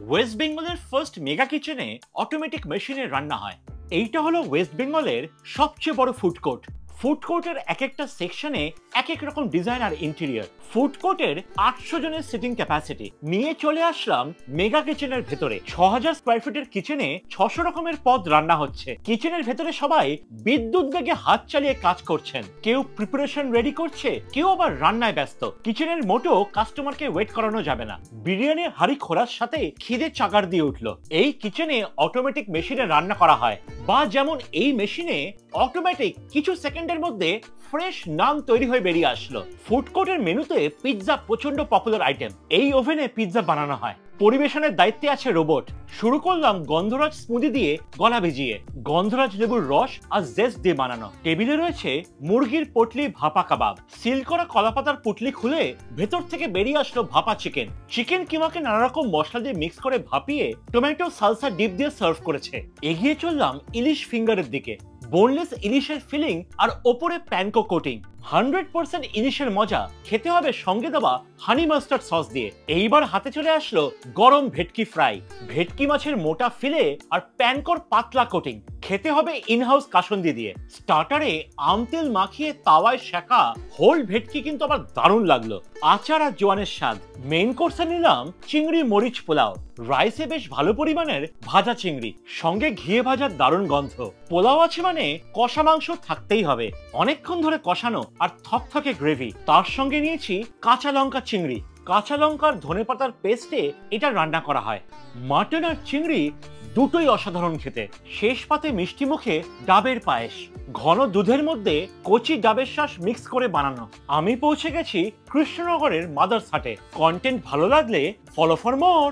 West বেঙ্গলের first mega কিচেনে automatic মেশিনে রান্না হয়। এইটা হলো ওয়েস্ট বেঙ্গলের সবচেয়ে বড় ফুড কোর্ট। ফুড কোর্টের এক একটা সেকশনে এক এক রকম ডিজাইন আর ইন্টেরিয়র। ফুড কোর্টের 800 জনের সিটিং ক্যাপাসিটি নিয়ে চলে আসলাম মেগা কিচেনের ভেতরে। 6000 স্কয়ার ফিটের কিচেনে 600 রকমের পদ রান্না হচ্ছে। কিচেনের ভেতরে সবাই বিদ্যুৎ বেগে হাত চালিয়ে কাজ করছেন, কেউ প্রিপারেশন রেডি করছে, কেউ আবার রান্নায় ব্যস্ত। কিচেনের মোটো কাস্টমারকে ওয়েট করানো যাবে না। বিরিয়ানির হাড়ি খোলার সাথে খিদে চাগার দিয়ে উঠলো। এই কিচেনে অটোমেটিক মেশিনে রান্না করা হয়, বা যেমন এই মেশিনে অটোমেটিক কিছু সেকেন্ডের মধ্যে ফ্রেশ নান তৈরি হয়ে বেরিয়ে আসলো। ফুড কোর্টের মেনুতে পিৎজা প্রচন্ড পপুলার আইটেম। এই ওভেনে পিৎজা বানানো হয়। পরিবেশনের দায়িত্বে আছে রোবট। শুরু করলাম গন্ধরাজ স্মুদি দিয়ে গলা ভিজিয়ে, গন্ধরাজ লেবুর রস আর জেস্ট দিয়ে বানানো। টেবিলে রয়েছে মুরগির পটলি ভাপা কাবাব। সিল করা কলাপাতার পুটলি খুলে ভেতর থেকে বেরিয়ে আসলো ভাপা চিকেন। চিকেন কিমাকে নানা রকম মশলা দিয়ে মিক্স করে ভাপিয়ে টমেটো সালসা ডিপ দিয়ে সার্ভ করেছে। এগিয়ে চললাম ইলিশ ফিঙ্গারের দিকে। বোনলেস ইলিশের ফিলিং আর ওপরে প্যানকো কোটিং। 100% ইলিশের মজা খেতে হবে সঙ্গে দেওয়া হানি মাস্টার্ড সস দিয়ে। এইবার হাতে চলে আসলো গরম ভেটকি ফ্রাই। ভেটকি মাছের মোটা ফিলে আর প্যানকোর পাতলা কোটিং। খেতে হবে ইনহাউস কাসুন্দি দিয়ে। স্টার্টারে আমতেল মাখিয়ে তাওয়ায় সেকা হোল ভেটকি কিন্তু আবার দারুণ লাগলো। আচার আর জোয়ানের স্বাদ। মেইন কোর্সে নিলাম চিংড়ি মরিচ পোলাও। রাইসে বেশ ভালো পরিমাণের ভাজা চিংড়ি, সঙ্গে ঘিয়ে ভাজার দারুণ গন্ধ। পোলাও আছে মানে কষা মাংস থাকতেই হবে, অনেকক্ষণ ধরে কষানো আর থকথকে গ্রেভি। তার সঙ্গে নিয়েছি কাঁচা লঙ্কা চিংড়ি। কাঁচা লঙ্কার ধনেপাতার পেস্টে এটা রান্না করা হয়। মাটন আর চিংড়ি দুটোই অসাধারণ খেতে। শেষ পাতে মিষ্টি মুখে ডাবের পায়েস। ঘন দুধের মধ্যে কচি ডাবের শাঁস মিক্স করে বানানো। আমি পৌঁছে গেছি কৃষ্ণনগরের মাদার্স হাটে। কন্টেন্ট ভালো লাগলে ফলো ফর মোর।